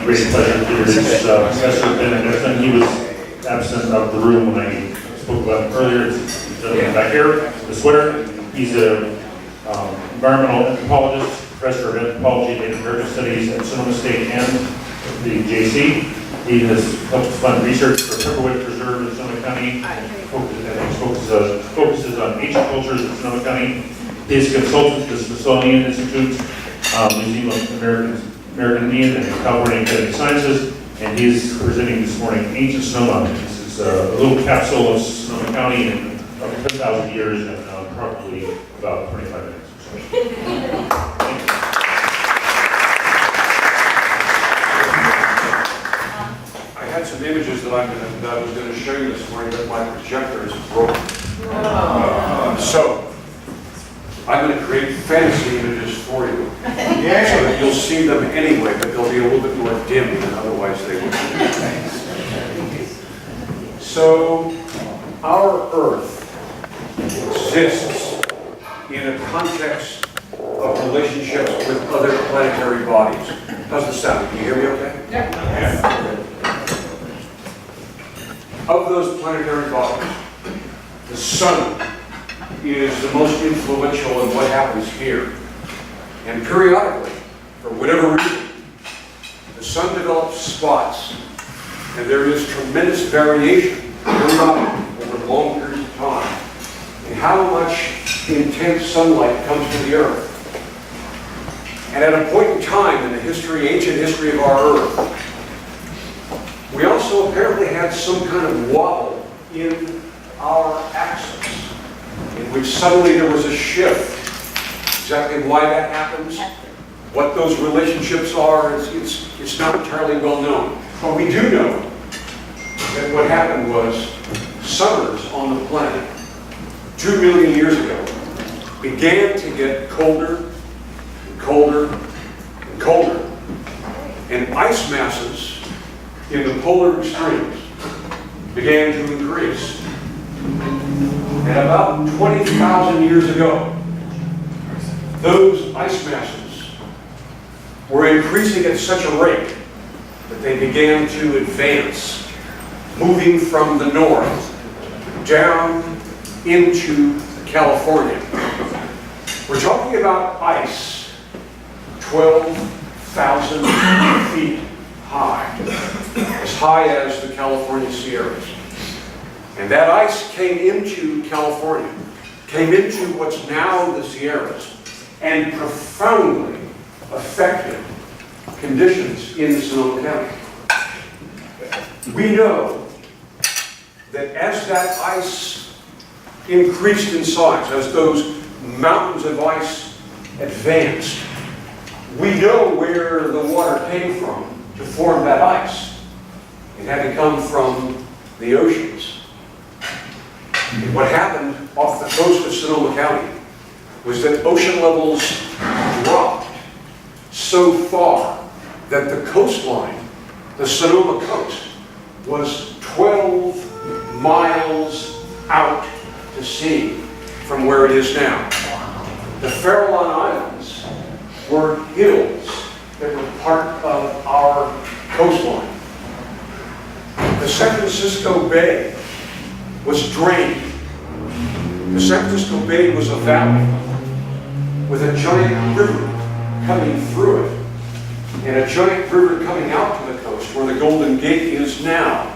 great pleasure to introduce Professor Ben Anderson. He was absent of the room when I spoke about him earlier. He's back here, the sweater. He's an environmental anthropologist, professor of anthropology and Native American studies at Sonoma State and the JC. He has helped fund research for Pepperwood Preserve in Sonoma County. Focuses on ancient cultures in Sonoma County. He is a consultant to the Smithsonian Institute, Museum of American Indian and California Academy of Sciences, and he is presenting this morning Ancient Sonoma. This is a little capsule of Sonoma County in about 10,000 years and probably about 25 minutes. I had some images that I was going to show you this morning, but my projector is broken. So I'm going to create fantasy images for you, so that you'll see them anyway, but they'll be a little bit more dim than otherwise they would be. So our Earth exists in a context of relationships with other planetary bodies. How's the sound? Can you hear me okay? Yeah. Of those planetary bodies, the Sun is the most influential in what happens here. And periodically, for whatever reason, the Sun develops spots, and there is tremendous variation over long periods of time in how much intense sunlight comes to the Earth. And at a point in time in the ancient history of our Earth, we also apparently had some kind of wobble in our axis, in which suddenly there was a shift. Exactly why that happens, what those relationships are, it's not entirely well known. But we do know that what happened was summers on the planet 2 million years ago began to get colder and colder and colder, and ice masses in the polar extremes began to increase. And about 20,000 years ago, those ice masses were increasing at such a rate that they began to advance, moving from the north down into California. We're talking about ice 12,000 feet high as the California Sierras. And that ice came into California, came into what's now the Sierras, and profoundly affected conditions in Sonoma County. We know that as that ice increased in size, as those mountains of ice advanced, we know where the water came from to form that ice. It had to come from the oceans. And what happened off the coast of Sonoma County was that ocean levels dropped so far that the coastline, the Sonoma coast, was 12 miles out to sea from where it is now. The Farallon Islands were hills that were part of our coastline. The San Francisco Bay was drained. The San Francisco Bay was a valley with a giant river coming through it, and a giant river coming out to the coast where the Golden Gate is now.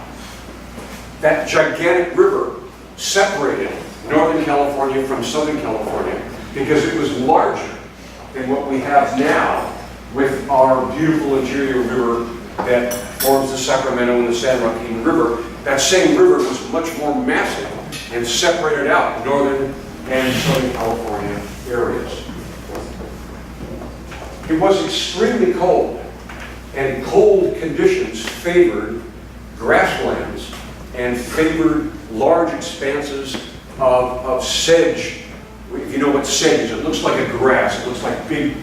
That gigantic river separated Northern California from Southern California because it was larger than what we have now with our beautiful interior river that forms the Sacramento and the San Joaquin River. That same river was much more massive and separated out Northern and Southern California areas. It was extremely cold, and cold conditions favored grasslands and favored large expanses of sedge. If you know what sedge is, it looks like a grass. It looks like big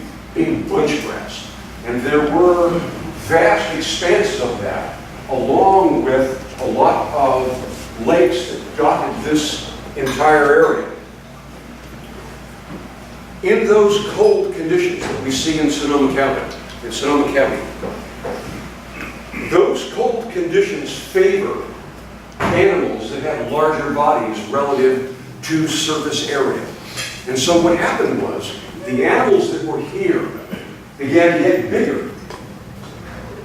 bunch grass. And there were vast expanses of that, along with a lot of lakes that dotted this entire area. In those cold conditions that we see in Sonoma County, Those cold conditions favor animals that have larger bodies relative to surface area. And so what happened was, the animals that were here began to get bigger.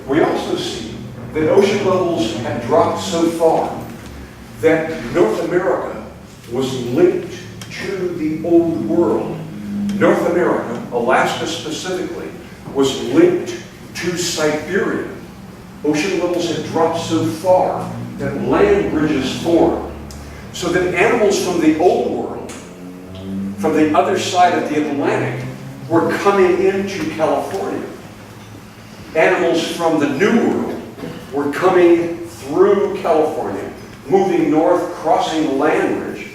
We also see that ocean levels had dropped so far that North America was linked to the old world. North America, Alaska specifically, was linked to Siberia. Ocean levels had dropped so far that land bridges formed, so that animals from the old world, from the other side of the Atlantic, were coming into California. Animals from the New World were coming through California, moving north, crossing the land bridge,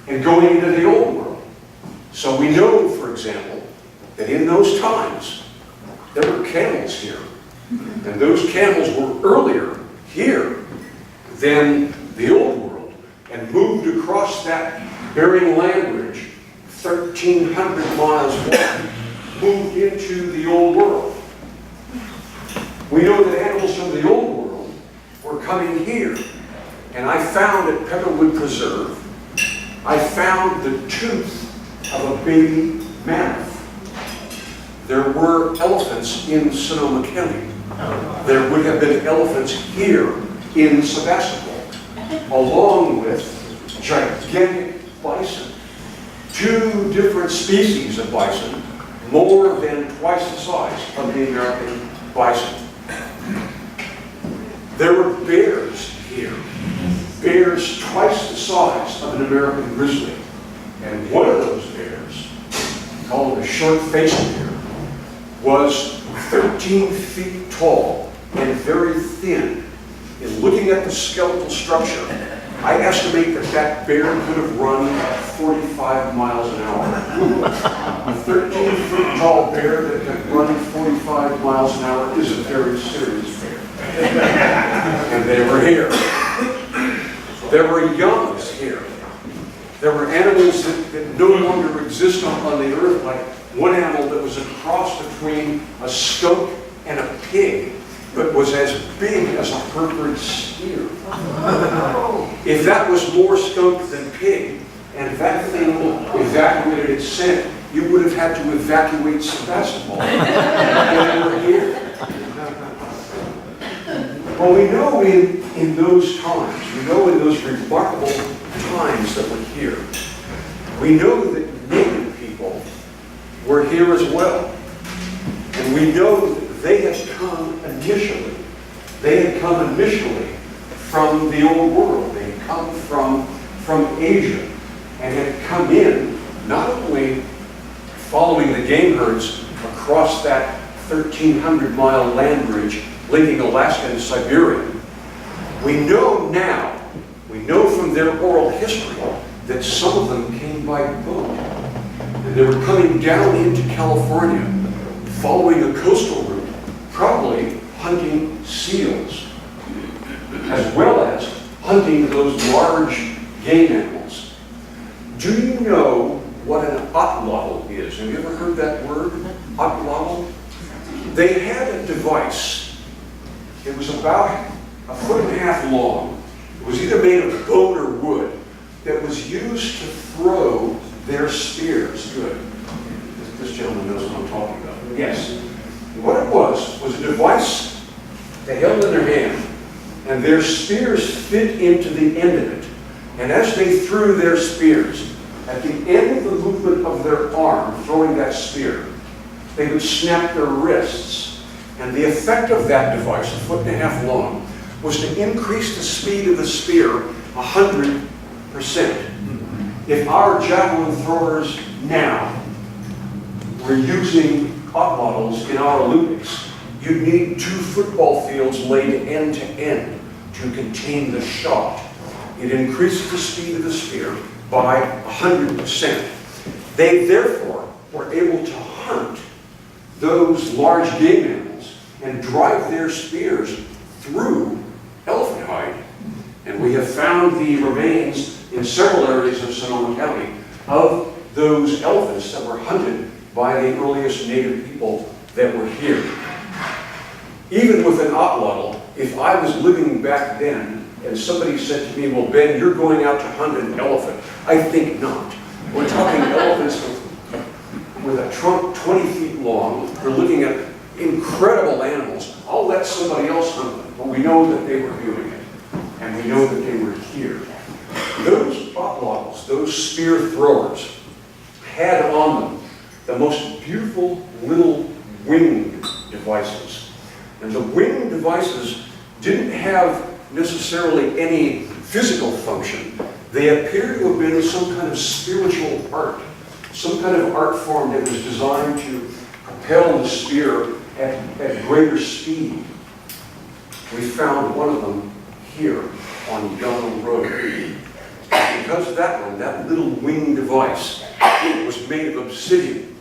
and going into the old world. So we know, for example, that in those times, there were camels here. And those camels were earlier here than the old world, and moved across that Bering land bridge, 1,300 miles wide, moved into the old world. We know that animals from the old world were coming here. And I found at Pepperwood Preserve, I found the tooth of a baby mammoth. There were elephants in Sonoma County. There would have been elephants here in Sebastopol, along with gigantic bison. 2 different species of bison, more than twice the size of the American bison. There were bears here, bears twice the size of an American grizzly. And one of those bears, called a short-faced bear, was 13 feet tall and very thin. In looking at the skeletal structure, I estimate that that bear could have run 45 miles an hour. A 13-foot tall bear that could run 45 miles an hour is a very serious bear. And they were here. There were youngs here. There were animals that no longer exist on the earth, like one animal that was a cross between a skunk and a pig, but was as big as a Hereford steer. If that was more skunk than pig, and that thing evacuated its scent, you would have had to evacuate Sebastopol. And they were here. Well, we know in those times, we know in those remarkable times that were here, we know that native people were here as well. And we know that they had come initially. They had come initially from the old world. They had come from Asia and had come in not only following the game herds across that 1,300-mile land bridge linking Alaska and Siberia. We know now, we know from their oral history, that some of them came by boat. And they were coming down into California, following a coastal route, probably hunting seals, as well as hunting those large game animals. Do you know what an otlotl is? Have you ever heard that word, otlotl? They had a device. It was about 1.5 feet long. It was either made of bone or wood that was used to throw their spears. Good. This gentleman knows what I'm talking about. Yes. What it was a device they held in their hand, and their spears fit into the end of it. And as they threw their spears, at the end of the movement of their arm, throwing that spear, they would snap their wrists. And the effect of that device, 1.5 feet long, was to increase the speed of the spear 100%. If our javelin throwers now were using otlotls in our Olympics, you'd need 2 football fields laid end to end to contain the shot. It increased the speed of the spear by 100%. They therefore were able to hunt those large game animals and drive their spears through elephant hide. And we have found the remains in several areas of Sonoma County of those elephants that were hunted by the earliest native people that were here. Even with an otlotl, if I was living back then and somebody said to me, well, Ben, you're going out to hunt an elephant, I think not. We're talking elephants with a trunk 20 feet long. We're looking at incredible animals. I'll let somebody else hunt them, but we know that they were doing it, and we know that they were here. Those buttlogs, those spear throwers, had on them the most beautiful little wing devices. And the wing devices didn't have necessarily any physical function. They appear to have been some kind of spiritual art, some kind of art form that was designed to propel the spear at greater speed. We found one of them here on Yonah Road. Because of that one, that little wing device, it was made of obsidian.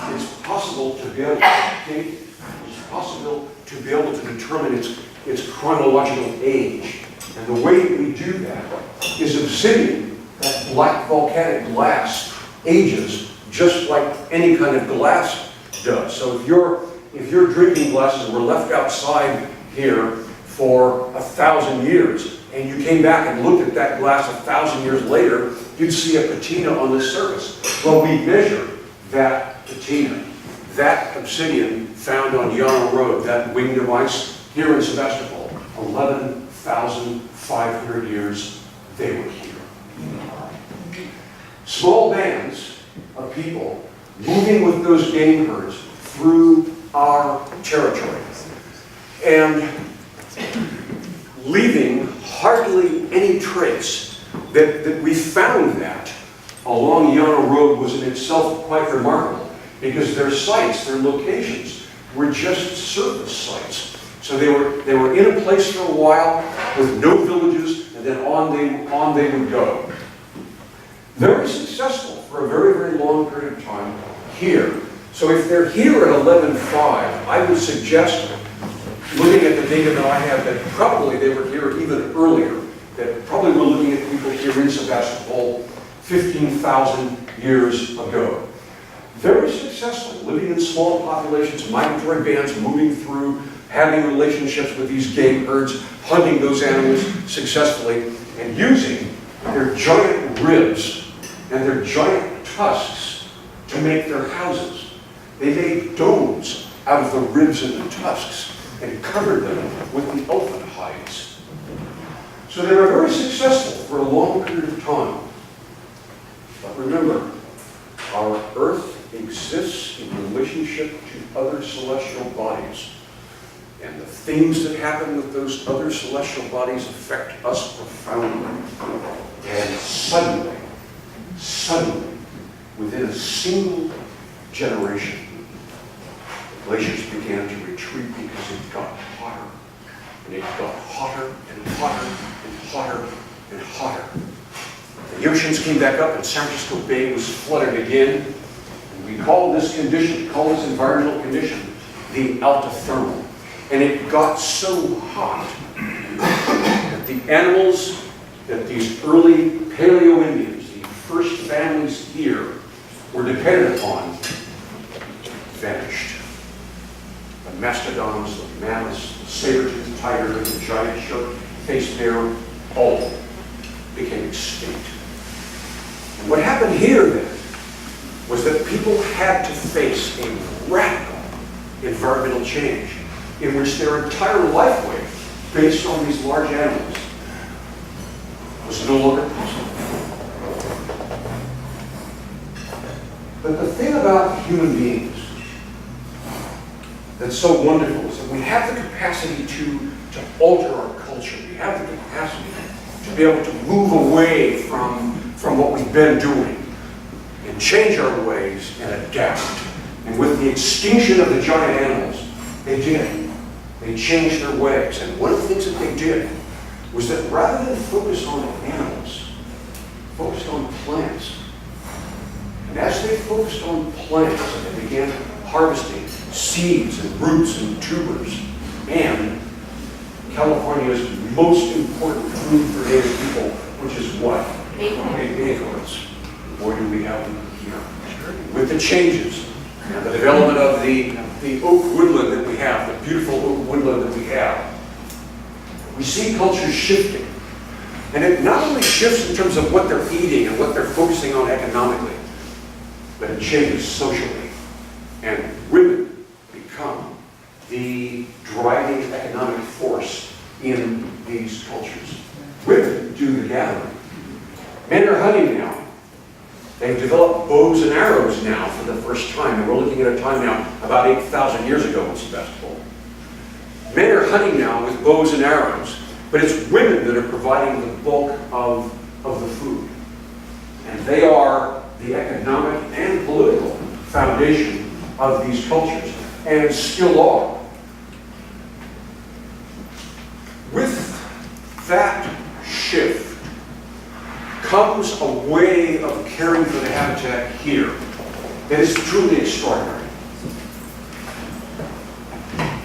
It's possible to be able to date, it's possible to be able to determine its chronological age. And the way that we do that is obsidian, that black volcanic glass, ages just like any kind of glass does. So if your drinking glasses were left outside here for 1,000 years, and you came back and looked at that glass 1,000 years later, you'd see a patina on the surface. Well, we measured that patina, that obsidian found on Yonah Road, that wing device here in Sebastopol, 11,500 years they were here. Small bands of people moving with those game herds through our territory and leaving hardly any trace. That we found that along Yonah Road was in itself quite remarkable, because their sites, their locations, were just surface sites. So they were in a place for a while with no villages, and then on they would go. Very successful for a very, very long period of time here. So if they're here at 11.5, I would suggest, looking at the data that I have, that probably they were here even earlier, that probably we're looking at people here in Sebastopol 15,000 years ago. Very successful, living in small populations, migratory bands moving through, having relationships with these game herds, hunting those animals successfully, and using their giant ribs and their giant tusks to make their houses. They made domes out of the ribs and the tusks and covered them with the elephant hides. So they were very successful for a long period of time. But remember, our Earth exists in relationship to other celestial bodies. And the things that happen with those other celestial bodies affect us profoundly. And suddenly, within a single generation, the glaciers began to retreat because it got hotter. And it got hotter and hotter and hotter and hotter. The oceans came back up and San Francisco Bay was flooded again. And we call this environmental condition, the altithermal. And it got so hot that the animals that these early Paleo-Indians, the first families here, were dependent upon, vanished. The mastodons, the mammoths, the saber-toothed tiger, the giant shark-faced bear, all became extinct. And what happened here then was that people had to face a radical environmental change in which their entire lifeway, based on these large animals, was no longer possible. But the thing about human beings that's so wonderful is that we have the capacity to alter our culture. We have the capacity to be able to move away from what we've been doing and change our ways and adapt. And with the extinction of the giant animals, they did. They changed their ways. And one of the things that they did was that rather than focus on animals, focused on plants. And as they focused on plants, they began harvesting seeds and roots and tubers and California's most important food for native people, which is what? Acorns. Boy, do we have them here. With the changes and the development of the oak woodland that we have, the beautiful oak woodland that we have, We see cultures shifting. And it not only shifts in terms of what they're eating and what they're focusing on economically, but it changes socially. And women become the driving economic force in these cultures. Women do the gathering. Men are hunting now. They've developed bows and arrows now for the first time, and we're looking at a time now about 8,000 years ago in Sebastopol. Men are hunting now with bows and arrows, but it's women that are providing the bulk of the food. And they are the economic and political foundation of these cultures, and still are. With that shift comes a way of caring for the habitat here that is truly extraordinary.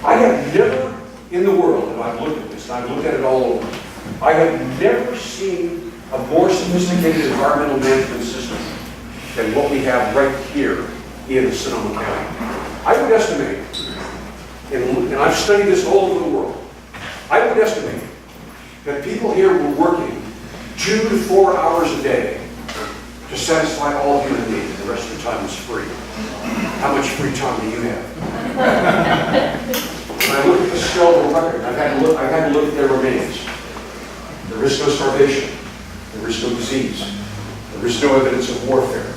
I have never in the world, and I've looked at this, and I've looked at it all over, I have never seen a more sophisticated environmental management system than what we have right here in Sonoma County. I would estimate, and I've studied this all over the world, I would estimate that people here were working 2 to 4 hours a day to satisfy all human needs, and the rest of the time was free. How much free time do you have? When I look at the skeletal record, I've had to look at their remains. There is no starvation. There is no disease. There is no evidence of warfare.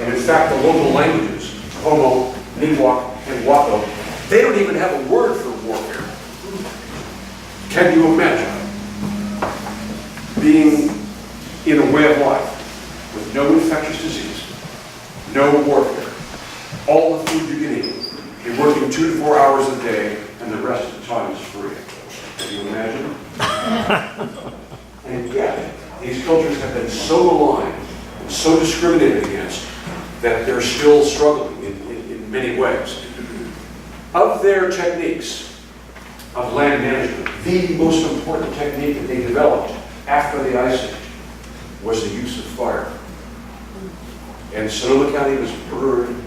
And in fact, the local languages, Homo, Miwok, and Wako, they don't even have a word for warfare. Can you imagine being in a way of life with no infectious disease, no warfare, all the food you can eat, you're working 2 to 4 hours a day, and the rest of the time is free? Can you imagine? And yet, these cultures have been so maligned and so discriminated against that they're still struggling in many ways. Of their techniques of land management, the most important technique that they developed after the Ice Age was the use of fire. And Sonoma County was burned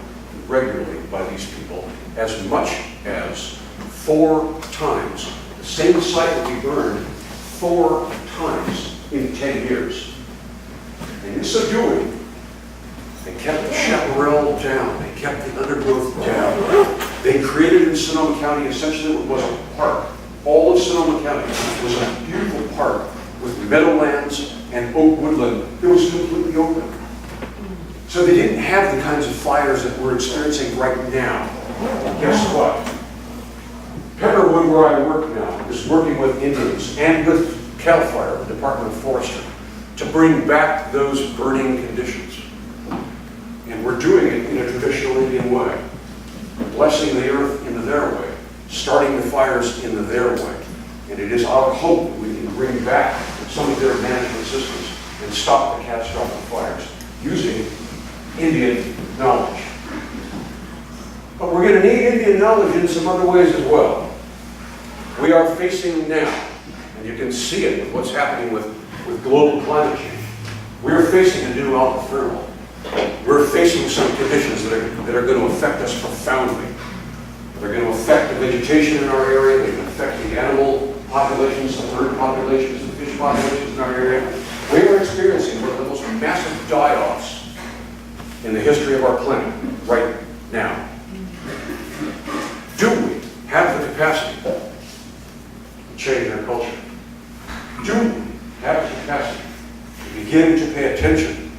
regularly by these people, as much as 4 times. The same site would be burned 4 times in 10 years. And in so doing, they kept the chaparral down, they kept the undergrowth down. They created in Sonoma County essentially what was a park. All of Sonoma County was a beautiful park with meadowlands and oak woodland that was completely open. So they didn't have the kinds of fires that we're experiencing right now. Well, guess what? Pepperwood, where I work now, is working with Indians and with CAL FIRE, the Department of Forestry, to bring back those burning conditions. And we're doing it in a traditional Indian way, blessing the earth in their way, starting the fires in their way. And it is our hope that we can bring back some of their management systems and stop the catastrophic fires using Indian knowledge. But we're going to need Indian knowledge in some other ways as well. We are facing now, and you can see it with what's happening with global climate change. We're facing a new alpha thermal. We're facing some conditions that are going to affect us profoundly. They're going to affect the vegetation in our area. They're going to affect the animal populations, the bird populations, the fish populations in our area. We are experiencing one of the most massive die-offs in the history of our planet right now. Do we have the capacity to change our culture? Do we have the capacity to begin to pay attention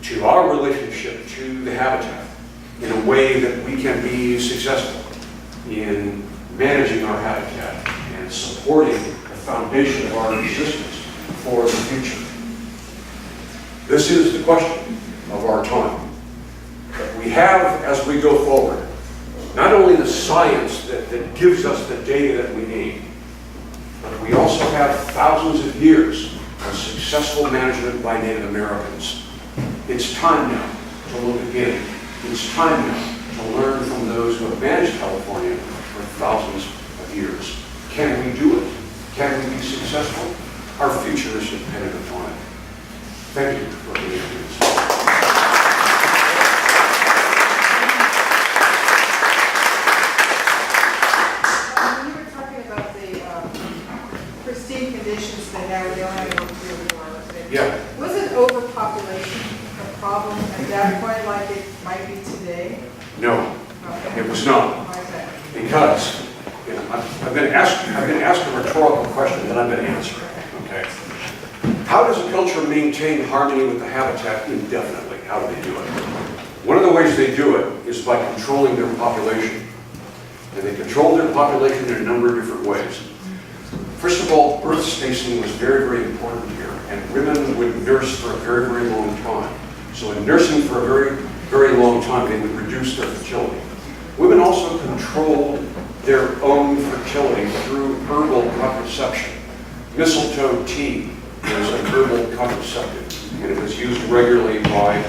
to our relationship to the habitat in a way that we can be successful in managing our habitat and supporting the foundation of our existence for the future? This is the question of our time. But we have, as we go forward, not only the science that gives us the data that we need, but we also have thousands of years of successful management by Native Americans. It's time now to look again. It's time now to learn from those who have managed California for thousands of years. Can we do it? Can we be successful? Our future is dependent upon it. Thank you for being here. quite like it might be today? No, Okay. it was not. Why is that? Because, you know, I've been asked a rhetorical question that I've been answering, okay? How does a culture maintain harmony with the habitat indefinitely? How do they do it? One of the ways they do it is by controlling their population. And they control their population in a number of different ways. First of all, birth spacing was very, very important here, and women would nurse for a very, very long time. So in nursing for a very, very long time, they would reduce their fertility. Women also controlled their own fertility through herbal contraception. Mistletoe tea is an herbal contraceptive, and it was used regularly by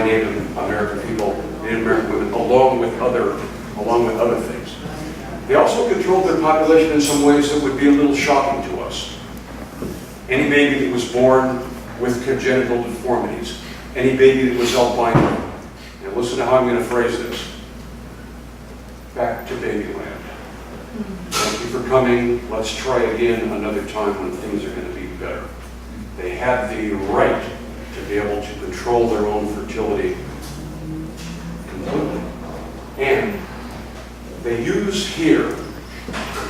Native American people, Native American women, along with other things. They also controlled their population in some ways that would be a little shocking to us. Any baby that was born with congenital deformities, any baby that was albino. Now listen to how I'm going to phrase this. Back to babyland. Thank you for coming. Let's try again another time when things are going to be better. They had the right to be able to control their own fertility completely. And they use here,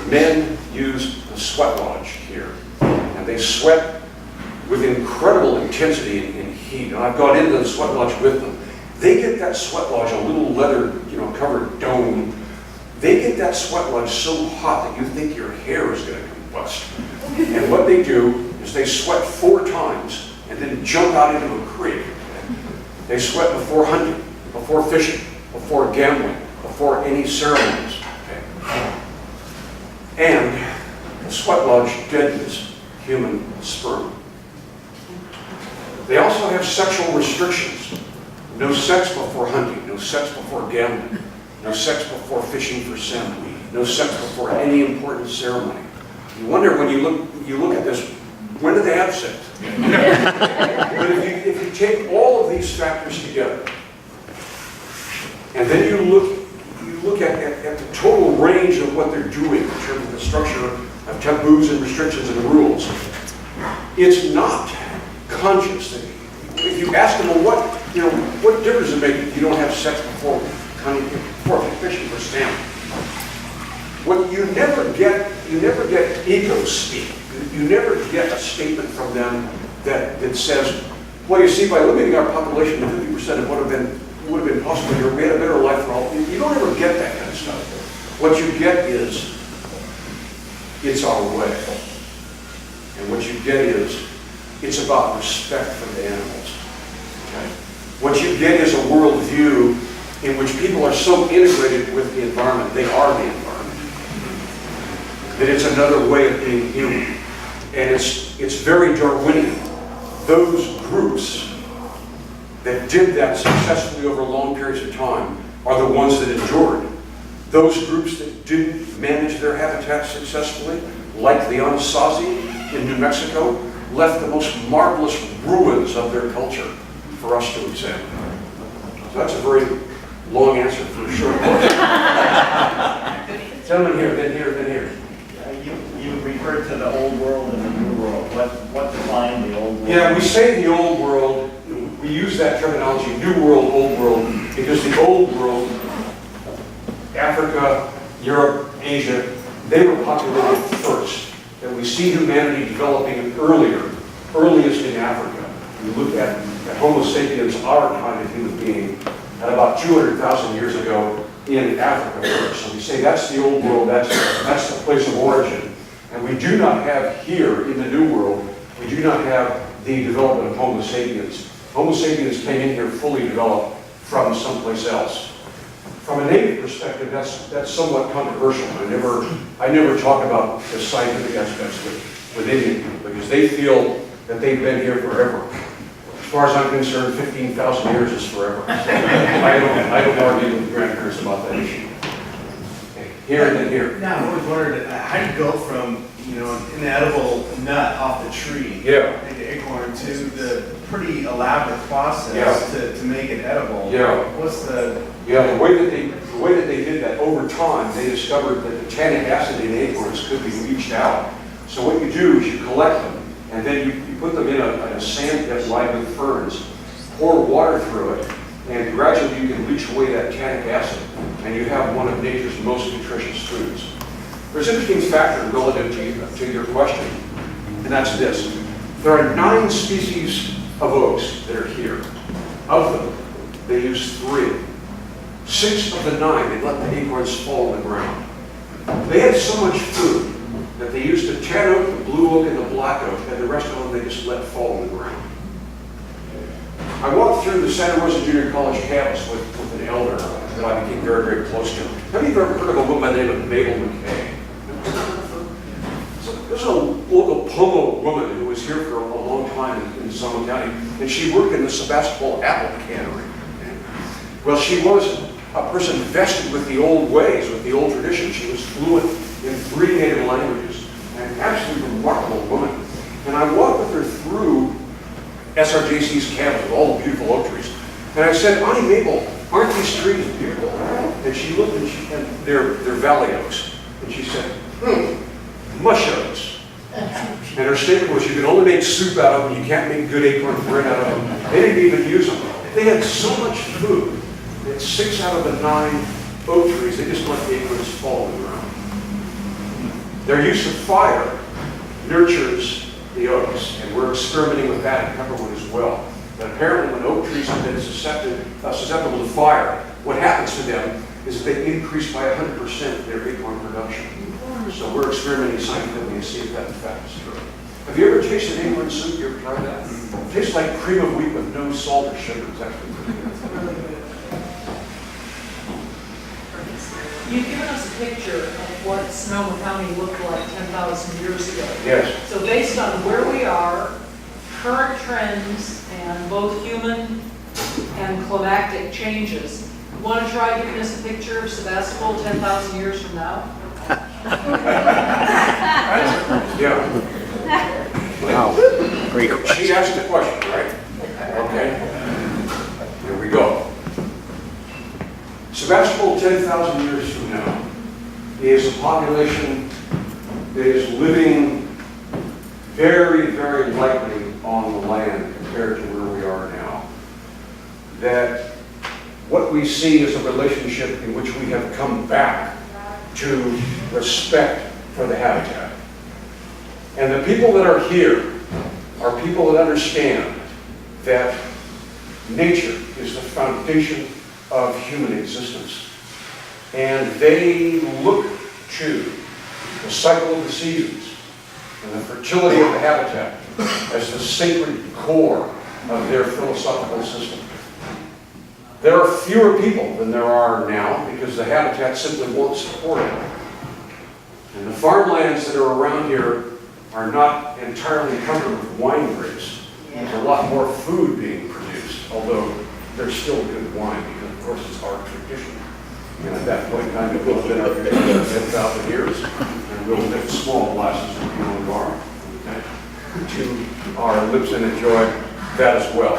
men use the sweat lodge here, and they sweat with incredible intensity and heat. And I've gone into the sweat lodge with them. They get that sweat lodge, a little leather, covered dome. They get that sweat lodge so hot that you think your hair is going to combust. And what they do is they sweat 4 times and then jump out into a creek. They sweat before hunting, before fishing, before gambling, before any ceremonies. Okay. And the sweat lodge deadens human sperm. They also have sexual restrictions. No sex before hunting, no sex before gambling, no sex before fishing for salmon, no sex before any important ceremony. You wonder when you look at this, when do they have sex? But if you take all of these factors together, and then you look at the total range of what they're doing in terms of the structure of taboos and restrictions and rules, it's not conscious. If you ask them, well, what difference does it make if you don't have sex before hunting, before fishing for salmon? What you never get ego speak. You never get a statement from them that says, well, you see, by limiting our population to 50% of would have been possible here, we had a better life for all. You don't ever get that kind of stuff. What you get is, it's our way. And what you get is, it's about respect for the animals. Okay? What you get is a worldview in which people are so integrated with the environment, they are the environment, that it's another way of being human. And it's very Darwinian. Those groups that did that successfully over long periods of time are the ones that endured. Those groups that didn't manage their habitat successfully, like the Anasazi in New Mexico, left the most marvelous ruins of their culture for us to examine. So that's a very long answer for a short question. Gentlemen here, then here, then here. You referred to the old world and the new world. What defined the old world? Yeah, we say the old world, we use that terminology, new world, old world, because the old world, Africa, Europe, Asia, they were populated first. And we see humanity developing earliest in Africa. You look at Homo sapiens, our kind of human being, at about 200,000 years ago in Africa first. So we say that's the old world, that's the place of origin. And we do not have here in the New World, we do not have the development of Homo sapiens. Homo sapiens came in here fully developed from someplace else. From a native perspective, that's somewhat controversial. I never talk about the scientific aspects with Indian people because they feel that they've been here forever. As far as I'm concerned, 15,000 years is forever. I don't argue with the grandparents about that issue. Okay. Here and then here. Now, I always wondered, how do you go from, an inedible nut off the tree, Yeah. like the acorn, to the pretty elaborate process Yeah. to make it edible? Yeah. What's the... Yeah, the way that they did that over time, they discovered that the tannic acid in acorns could be leached out. So what you do is you collect them, and then you put them in a sand pit lined with ferns, pour water through it, and gradually you can leach away that tannic acid, and you have one of nature's most nutritious foods. There's an interesting factor relative to your question, and that's this. There are 9 species of oaks that are here. Of them, they use 3. 6 of the 9, they let the acorns fall on the ground. They had so much food that they used the tan oak, the blue oak, and the black oak, and the rest of them they just let fall on the ground. I walked through the Santa Rosa Junior College campus with an elder that I became very, very close to. Have you ever heard of a woman by the name of Mabel McKay? There's a local Pomo woman who was here for a long time in Sonoma County, and she worked in the Sebastopol apple cannery. Well, she was a person vested with the old ways, with the old traditions. She was fluent in 3 native languages, and an absolutely remarkable woman. And I walked with her through SRJC's campus with all the beautiful oak trees. And I said, Auntie Mabel, aren't these trees beautiful? And she looked and they're valley oaks. And she said, mush oaks. And her statement was, you can only make soup out of them, you can't make good acorn bread out of them. They didn't even use them. They had so much food that 6 out of the 9 oak trees, they just let the acorns fall on the ground. Their use of fire nurtures the oaks, and we're experimenting with that in Pepperwood as well. But apparently when oak trees have been susceptible to fire, what happens to them is that they increase by 100% their acorn production. So we're experimenting scientifically to see if that in fact is true. Have you ever tasted acorn soup? You ever tried that? It tastes like cream of wheat with no salt or sugar. It's actually pretty good. You've given us a picture of what Sonoma County looked like 10,000 years ago. Yes. So based on where we are, current trends, and both human and climatic changes, you want to try giving us a picture of Sebastopol 10,000 years from now? Yeah. Wow, great question. She asked the question, right? Okay. Here we go. Sebastopol 10,000 years from now is a population that is living very, very lightly on the land compared to where we are now. That what we see is a relationship in which we have come back to respect for the habitat. And the people that are here are people that understand that nature is the foundation of human existence. And they look to the cycle of the seasons and the fertility of the habitat as the sacred core of their philosophical system. There are fewer people than there are now because the habitat simply won't support it. And the farmlands that are around here are not entirely covered with wine grapes. There's a lot more food being produced, although there's still good wine because, of course, it's our tradition. And at that point in time, it will have been our tradition for 10,000 years, and we'll lift small glasses of Pinot Noir, okay, to our lips and enjoy that as well.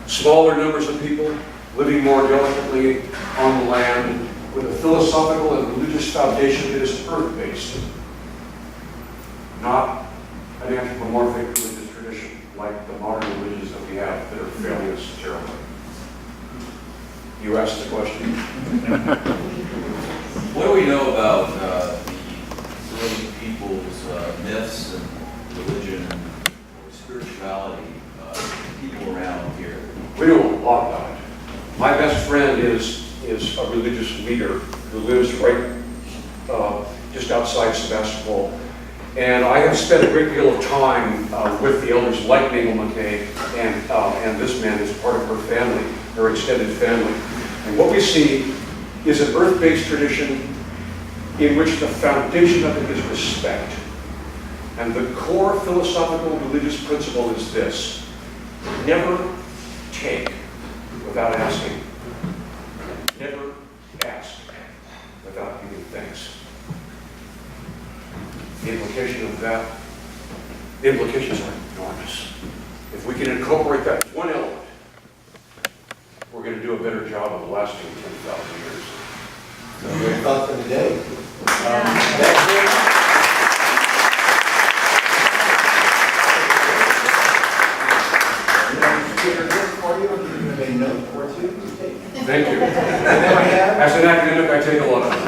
Smaller numbers of people living more delicately on the land with a philosophical and religious foundation that is earth-based, not an anthropomorphic religious tradition like the modern religions that we have that are failing us terribly. You asked the question. What do we know about the early people's myths and religion and spirituality, people around here? We know a lot about it. My best friend is a religious leader who lives right just outside Sebastopol. And I have spent a great deal of time with the elders like Mabel McKay and this man is part of her family, her extended family. And what we see is an earth-based tradition in which the foundation of it is respect. And the core philosophical religious principle is this: never take without asking. Never ask without giving thanks. The implications are enormous. If we can incorporate that as one element, we're going to do a better job of lasting 10,000 years. So great thought for the day. For you, I'm going to make a note for you. Thank you. As an academic, I take a lot of it.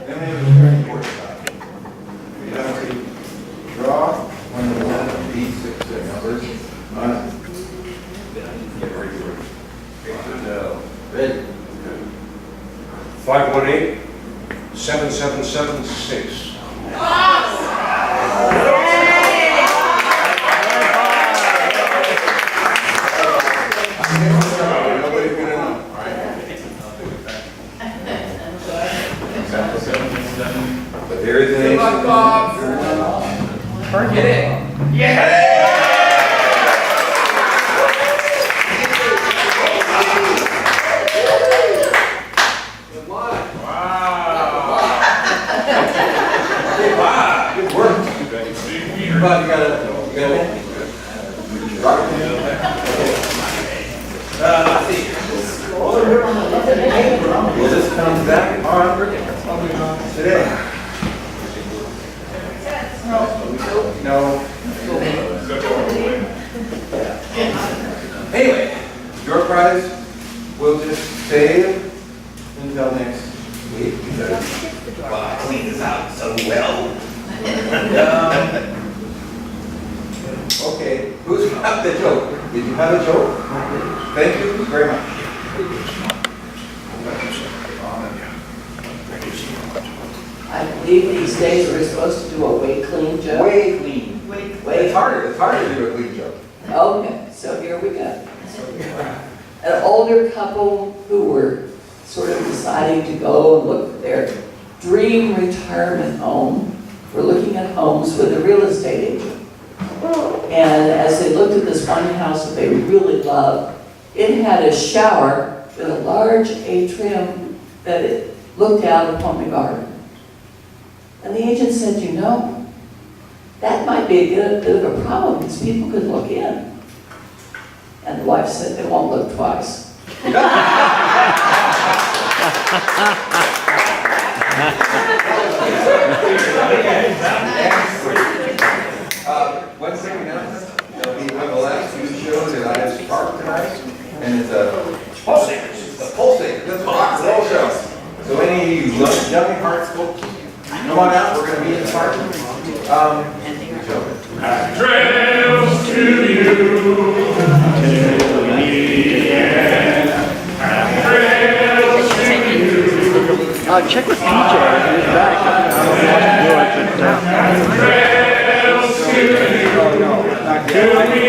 Then we have a very important document. You have to draw one of these six numbers on. Ready? 518-7776. Nobody's gonna know, all right? But there is an ace. Forget it. Good work. But you gotta rock it. Let's see. Well, this comes back on today. No. Anyway, your prize will just save until next week because I cleaned this out so well. Okay, who's got the joke? Did you have a joke? Thank you very much. I believe these days we're supposed to do a way clean joke. Way clean. It's harder to do a clean joke. Okay, so here we go. An older couple who were sort of deciding to go and look for their dream retirement home were looking at homes with a real estate agent. And as they looked at this one house that they really loved, it had a shower with a large atrium that it looked out upon the garden. And the agent said, you know, that might be a bit of a problem because people could look in. And the wife said, they won't look twice. One second announcement. We have the last two shows at IS Park tonight, and it's a Pulsators. The Pulsators. That's a rock and roll show. So any of you young hearts, folks, come on out. We're going to be in the park. Trails to you. Check with PJ. He's back. I don't know what to do. Trails to you.